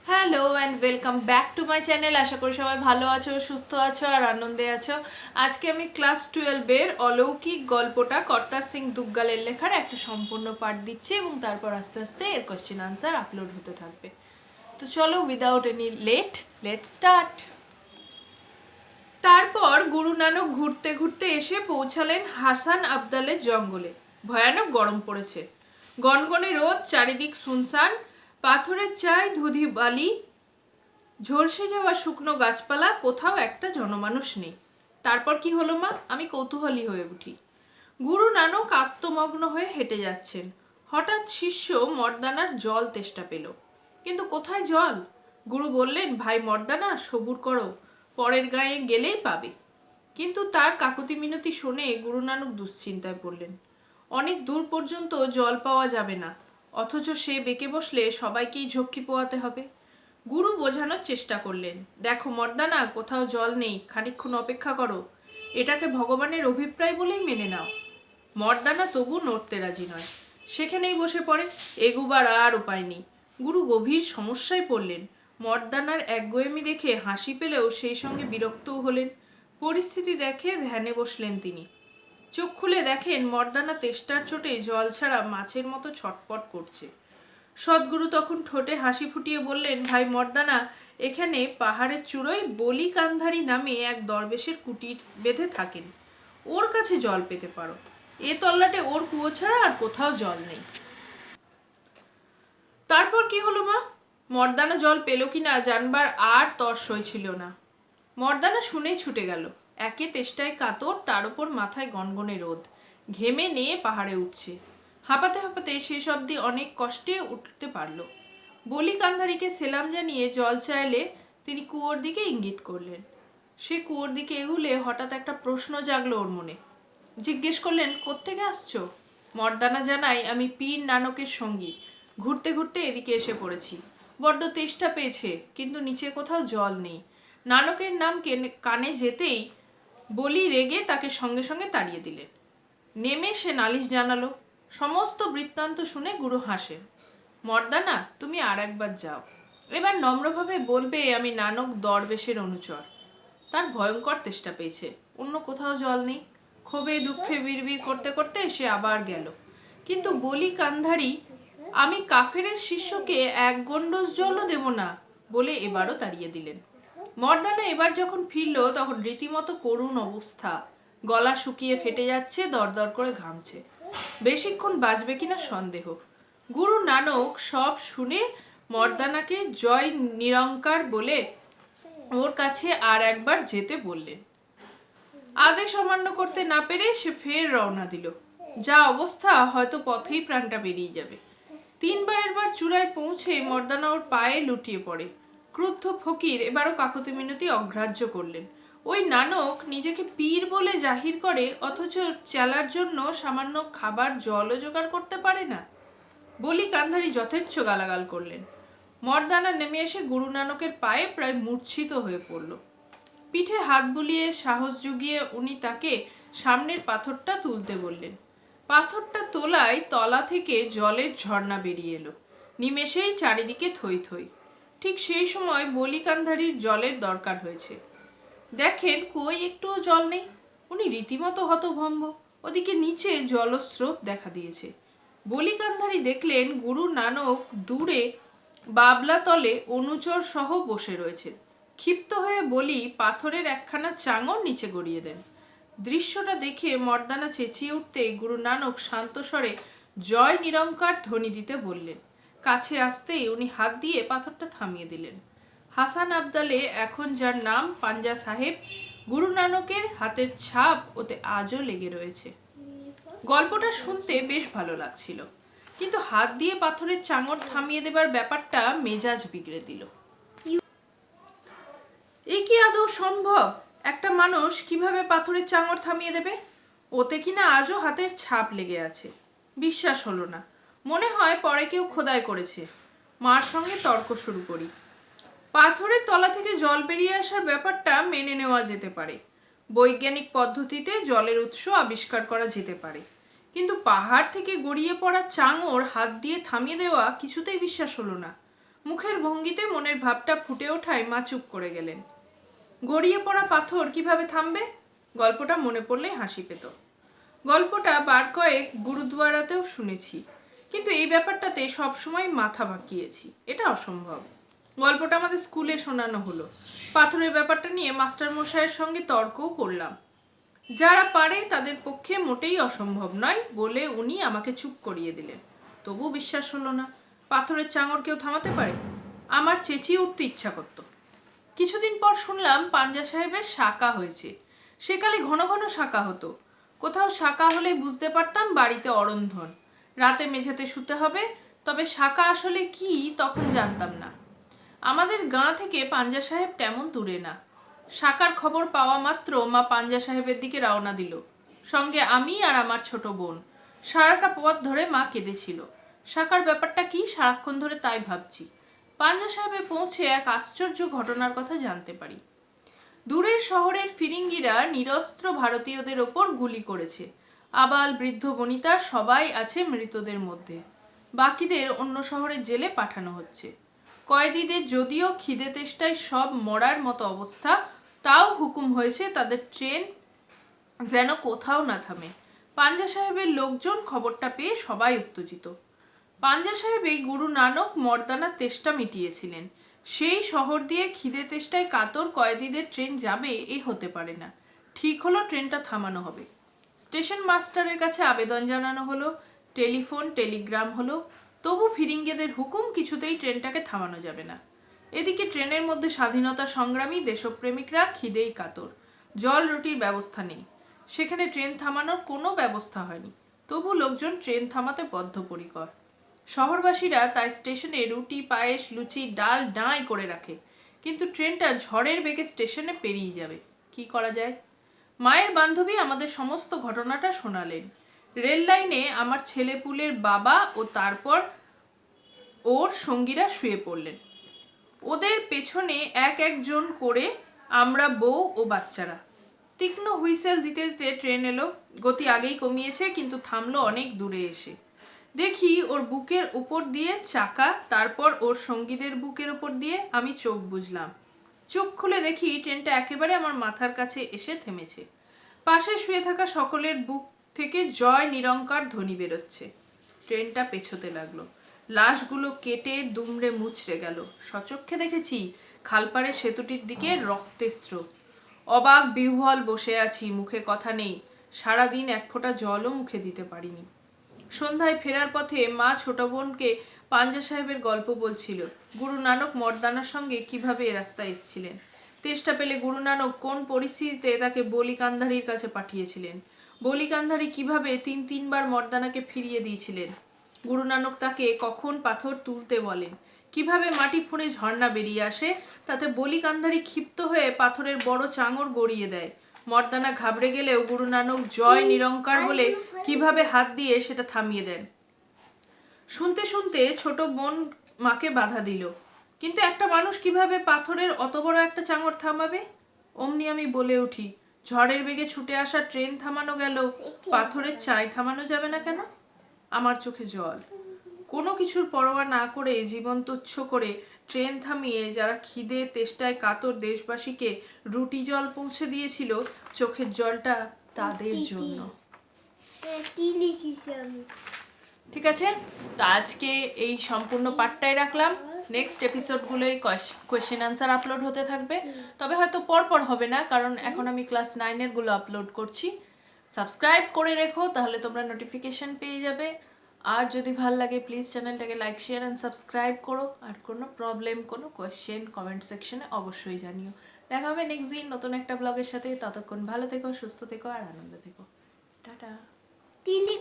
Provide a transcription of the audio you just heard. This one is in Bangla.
Hello and welcome back to my channel. আশা করি সবাই ভালো আছো, সুস্থ আছো আর আনন্দে আছো। আজকে আমি ক্লাস 12-এর অলৌকিক গল্পটা কর্তার সিং দুগ্গালের লেখার একটা সম্পূর্ণ পাঠ দিচ্ছি এবং তারপর আস্তে আস্তে এর কোশ্চেন আনসার আপলোড হতে থাকবে। তো চলো, উইদাউট এনি লেট স্টার্ট। তারপর গুরু নানক ঘুরতে ঘুরতে এসে পৌঁছালেন হাসান আবদালের জঙ্গলে। ভয়ানক গরম পড়েছে, গনগনে রোদ, চারিদিক সুনসান, পাথরের চাই, ধুধি বালি, ঝলসে যাওয়া শুকনো গাছপালা, কোথাও একটা জনমানুষ নেই। তারপর কি হলো মা? আমি কৌতূহলী হয়ে উঠি। গুরু নানক আত্মমগ্ন হয়ে হেঁটে যাচ্ছেন। হঠাৎ শিষ্য মর্দানার জল তেষ্টা পেল, কিন্তু কোথায় জল? গুরু বললেন, ভাই মর্দানা, সবুর করো, পরের গায়ে গেলেই পাবে। কিন্তু তার কাকুতি মিনতি শুনে গুরু নানক দুশ্চিন্তায় পড়লেন। অনেক দূর পর্যন্ত জল পাওয়া যাবে না, অথচ সে বেঁকে বসলে সবাইকেই ঝক্কি পোয়াতে হবে। গুরু বোঝানোর চেষ্টা করলেন, দেখো মর্দানা, কোথাও জল নেই, খানিকক্ষণ অপেক্ষা করো, এটাকে ভগবানের অভিপ্রায় বলেই মেনে নাও। মর্দানা তবু নড়তে রাজি নয়, সেখানেই বসে পড়ে। এগুবার আর উপায় নেই। গুরু গভীর সমস্যায় পড়লেন। মর্দানার একগুঁয়েমি দেখে হাসি পেলেও সেই সঙ্গে বিরক্তও হলেন। পরিস্থিতি দেখে ধ্যানে বসলেন তিনি। চোখ খুলে দেখেন মর্দানা তেষ্টার চোটে জল ছাড়া মাছের মতো ছটপট করছে। সদ্গুরু তখন ঠোঁটে হাসি ফুটিয়ে বললেন, ভাই মর্দানা, এখানে পাহাড়ের চূড়োয় বলি কান্ধারী নামে এক দরবেশের কুটির বেঁধে থাকেন, ওর কাছে জল পেতে পারো। এ তল্লাটে ওর কুয়ো ছাড়া আর কোথাও জল নেই। তারপর কি হলো মা? মর্দানা জল পেল কিনা জানবার আর তর সইছিল না। মর্দানা শুনেই ছুটে গেল। একে তেষ্টায় কাতর, তার উপর মাথায় গনগনে রোদ, ঘেমে নিয়ে পাহাড়ে উঠছে। হাঁপাতে হাঁপাতে শেষ অবধি অনেক কষ্টে উঠতে পারল। বলি কান্ধারীকে সেলাম জানিয়ে জল চাইলে তিনি কুয়োর দিকে ইঙ্গিত করলেন। সে কুয়োর দিকে এগুলে হঠাৎ একটা প্রশ্ন জাগলো ওর মনে। জিজ্ঞেস করলেন, কোত্থেকে আসছো? মর্দানা জানাই, আমি পীর নানকের সঙ্গী, ঘুরতে ঘুরতে এদিকে এসে পড়েছি। বড্ড তেষ্টা পেয়েছে, কিন্তু নিচে কোথাও জল নেই। নানকের নাম কানে যেতেই বলি রেগে তাকে সঙ্গে সঙ্গে তাড়িয়ে দিলেন। নেমে সে নালিশ জানালো। সমস্ত বৃত্তান্ত শুনে গুরু হাসেন। মর্দানা, তুমি আর একবার যাও, এবার নম্রভাবে বলবে আমি নানক দরবেশের অনুচর। তার ভয়ঙ্কর তেষ্টা পেয়েছে, অন্য কোথাও জল নেই। ক্ষোভে দুঃখে বিড়বিড় করতে করতে সে আবার গেল। কিন্তু বলি কান্ধারী, আমি কাফেরের শিষ্যকে এক গন্ডস জলও দেব না বলে এবারও তাড়িয়ে দিলেন। মর্দানা এবার যখন ফিরল তখন রীতিমতো করুণ অবস্থা, গলা শুকিয়ে ফেটে যাচ্ছে, দরদর করে ঘামছে। বেশিক্ষণ বাঁচবে কিনা সন্দেহ। গুরু নানক সব শুনে মর্দানাকে জয় নিরঙ্কার বলে ওর কাছে আর একবার যেতে বললেন। আদেশ অমান্য করতে না পেরে সে ফের রওনা দিল। যা অবস্থা, হয়তো পথেই প্রাণটা বেরিয়ে যাবে। 3বারের বার চূড়ায় পৌঁছে মর্দানা ওর পায়ে লুটিয়ে পড়ে। ক্রুদ্ধ ফকির এবারও কাকুতি মিনতি অগ্রাহ্য করলেন। ওই নানক নিজেকে পীর বলে জাহির করে, অথচ চেলার জন্য সামান্য খাবার জলও জোগাড় করতে পারে না। বলি কান্ধারী যথেচ্ছ গালাগাল করলেন। মর্দানা নেমে এসে গুরু নানকের পায়ে প্রায় মূর্ছিত হয়ে পড়ল। পিঠে হাত বুলিয়ে সাহস জুগিয়ে উনি তাকে সামনের পাথরটা তুলতে বললেন। পাথরটা তোলায় তলা থেকে জলের ঝর্ণা বেরিয়ে এলো। নিমেষেই চারিদিকে থই থই। ঠিক সেই সময় বলি কান্ধারীর জলের দরকার হয়েছে। দেখেন কুয়োয় একটুও জল নেই। উনি রীতিমতো হতভম্ব। ওদিকে নিচে জলস্রোত দেখা দিয়েছে। বলি কান্ধারী দেখলেন গুরু নানক দূরে বাবলা তলে অনুচর সহ বসে রয়েছে। ক্ষিপ্ত হয়ে বলি পাথরের একখানা চাঙড় নিচে গড়িয়ে দেন। দৃশ্যটা দেখে মর্দানা চেঁচিয়ে উঠতে গুরু নানক শান্ত স্বরে জয় নিরঙ্কার ধ্বনি দিতে বললেন। কাছে আসতেই উনি হাত দিয়ে পাথরটা থামিয়ে দিলেন। হাসান আবদালে এখন যার নাম পাঞ্জা সাহেব, গুরু নানকের হাতের ছাপ ওতে আজও লেগে রয়েছে। গল্পটা শুনতে বেশ ভালো লাগছিল, কিন্তু হাত দিয়ে পাথরের চাঙড় থামিয়ে দেবার ব্যাপারটা মেজাজ বিগড়ে দিল। এ কি আদৌ সম্ভব? একটা মানুষ কিভাবে পাথরের চাঙড় থামিয়ে দেবে? ওতে কিনা আজও হাতের ছাপ লেগে আছে। বিশ্বাস হলো না। মনে হয় পরে কেউ খোদাই করেছে। মার সঙ্গে তর্ক শুরু করি। পাথরের তলা থেকে জল বেরিয়ে আসার ব্যাপারটা মেনে নেওয়া যেতে পারে। বৈজ্ঞানিক পদ্ধতিতে জলের উৎস আবিষ্কার করা যেতে পারে, কিন্তু পাহাড় থেকে গড়িয়ে পড়া চাঙড় হাত দিয়ে থামিয়ে দেওয়া কিছুতেই বিশ্বাস হলো না। মুখের ভঙ্গিতে মনের ভাবটা ফুটে ওঠায় মা চুপ করে গেলেন। গড়িয়ে পড়া পাথর কিভাবে থামবে? গল্পটা মনে পড়লেই হাসি পেত। গল্পটা বার কয়েক গুরুদুয়ারাতেও শুনেছি, কিন্তু এই ব্যাপারটাতে সবসময় মাথা বাঁকিয়েছি। এটা অসম্ভব। গল্পটা আমাদের স্কুলে শোনানো হলো। পাথরের ব্যাপারটা নিয়ে মাস্টার মশাইয়ের সঙ্গে তর্কও করলাম। যারা পারে তাদের পক্ষে মোটেই অসম্ভব নয় বলে উনি আমাকে চুপ করিয়ে দিলেন। তবু বিশ্বাস হলো না। পাথরের চাঙড় কেউ থামাতে পারে? আমার চেঁচিয়ে উঠতে ইচ্ছা করত। কিছুদিন পর শুনলাম পাঞ্জা সাহেবের শাঁকা হয়েছে। সেকালে ঘন ঘন শাঁকা হতো। কোথাও শাঁকা হলে বুঝতে পারতাম বাড়িতে অরন্ধন, রাতে মেঝেতে শুতে হবে। তবে শাঁকা আসলে কি তখন জানতাম না। আমাদের গাঁ থেকে পাঞ্জা সাহেব তেমন দূরে না। শাঁকার খবর পাওয়া মাত্র মা পাঞ্জা সাহেবের দিকে রওনা দিল, সঙ্গে আমি আর আমার ছোট বোন। সারাটা পথ ধরে মা কেঁদেছিল। শাঁকার ব্যাপারটা কি সারাক্ষণ ধরে তাই ভাবছি। পাঞ্জা সাহেবে পৌঁছে এক আশ্চর্য ঘটনার কথা জানতে পারি। দূরের শহরের ফিরিঙ্গিরা নিরস্ত্র ভারতীয়দের ওপর গুলি করেছে। আবাল বৃদ্ধ বনিতা সবাই আছে মৃতদের মধ্যে। বাকিদের অন্য শহরের জেলে পাঠানো হচ্ছে। কয়েদিদের যদিও খিদে তেষ্টায় সব মরার মতো অবস্থা, তাও হুকুম হয়েছে তাদের ট্রেন যেন কোথাও না থামে। পাঞ্জা সাহেবের লোকজন খবরটা পেয়ে সবাই উত্তেজিত। পাঞ্জা সাহেব এই গুরু নানক মর্দানার তেষ্টা মিটিয়েছিলেন। সেই শহর দিয়ে খিদে তেষ্টায় কাতর কয়েদিদের ট্রেন যাবে এ হতে পারে না। ঠিক হলো ট্রেনটা থামানো হবে। স্টেশন মাস্টারের কাছে আবেদন জানানো হলো, টেলিফোন টেলিগ্রাম হলো, তবু ফিরিঙ্গিদের হুকুম কিছুতেই ট্রেনটাকে থামানো যাবে না। এদিকে ট্রেনের মধ্যে স্বাধীনতা সংগ্রামী দেশপ্রেমিকরা খিদেই কাতর। জল রুটির ব্যবস্থা নেই। সেখানে ট্রেন থামানোর কোনো ব্যবস্থা হয়নি। তবু লোকজন ট্রেন থামাতে বদ্ধপরিকর। শহরবাসীরা তাই স্টেশনে রুটি পায়েস লুচি ডাল ডাঁই করে রাখে। কিন্তু ট্রেনটা ঝড়ের বেগে স্টেশনে পেরিয়ে যাবে। কি করা যায়? মায়ের বান্ধবী আমাদের সমস্ত ঘটনাটা শোনালেন। রেল লাইনে আমার ছেলেপুলের বাবা ও তারপর ওর সঙ্গীরা শুয়ে পড়লেন। ওদের পেছনে এক একজন করে আমরা বউ ও বাচ্চারা। তীক্ষ্ণ হুইসেল দিতে দিতে ট্রেন এলো। গতি আগেই কমিয়েছে, কিন্তু থামলো অনেক দূরে এসে। দেখি ওর বুকের উপর দিয়ে চাকা, তারপর ওর সঙ্গীদের বুকের উপর দিয়ে। আমি চোখ বুঝলাম। চোখ খুলে দেখি ট্রেনটা একেবারে আমার মাথার কাছে এসে থেমেছে। পাশে শুয়ে থাকা সকলের বুক থেকে জয় নিরঙ্কার ধ্বনি বেরোচ্ছে। ট্রেনটা পেছোতে লাগলো। লাশগুলো কেটে দুমড়ে মুচড়ে গেল। সচক্ষে দেখেছি খালপাড়ের সেতুটির দিকে রক্তের স্রোত। অবাক বিহ্বল বসে আছি, মুখে কথা নেই। সারাদিন এক ফোঁটা জলও মুখে দিতে পারিনি। সন্ধ্যায় ফেরার পথে মা ছোট বোনকে পাঞ্জা সাহেবের গল্প বলছিল। গুরু নানক মর্দানার সঙ্গে কিভাবে এ রাস্তায় এসেছিলেন। তেষ্টা পেলে গুরু নানক কোন পরিস্থিতিতে তাকে বলি কান্ধারীর কাছে পাঠিয়েছিলেন। বলি কান্ধারী কিভাবে তিনবার মর্দানাকে ফিরিয়ে দিয়েছিলেন। গুরু নানক তাকে কখন পাথর তুলতে বলেন। কিভাবে মাটি ফুঁড়ে ঝর্ণা বেরিয়ে আসে, তাতে বলি কান্ধারী ক্ষিপ্ত হয়ে পাথরের বড় চাঙড় গড়িয়ে দেয়। মর্দানা ঘাবড়ে গেলেও গুরু নানক জয় নিরঙ্কার বলে কিভাবে হাত দিয়ে সেটা থামিয়ে দেন। শুনতে শুনতে ছোট বোন মাকে বাধা দিল, কিন্তু একটা মানুষ কিভাবে পাথরের অত বড় একটা চাঙড় থামাবে? অমনি আমি বলে উঠি, ঝড়ের বেগে ছুটে আসা ট্রেন থামানো গেল, পাথরের চাই থামানো যাবে না কেন? আমার চোখে জল। কোনো কিছুর পরোয়া না করে জীবন তুচ্ছ করে ট্রেন থামিয়ে যারা খিদে তেষ্টায় কাতর দেশবাসীকে রুটি জল পৌঁছে দিয়েছিল, চোখের জলটা তাদের জন্য। ঠিক আছে, তো আজকে এই সম্পূর্ণ পার্টটাই রাখলাম। নেক্সট এপিসোডগুলোই কোয়েশ্চেন আনসার আপলোড হতে থাকবে, তবে হয়তো পরপর হবে না, কারণ এখন আমি ক্লাস 9-এর গুলো আপলোড করছি। সাবস্ক্রাইব করে রেখো, তাহলে তোমরা নোটিফিকেশন পেয়ে যাবে। আর যদি ভালো লাগে প্লিজ চ্যানেলটাকে লাইক শেয়ার অ্যান্ড সাবস্ক্রাইব করো। আর কোনো প্রবলেম কোনো কোয়েশ্চেন কমেন্ট সেকশনে অবশ্যই জানিও। দেখা হবে নেক্সট দিন নতুন একটা ব্লগের সাথে। ততক্ষণ ভালো থেকো, সুস্থ থেকো আর আনন্দ থেকো। টাটা।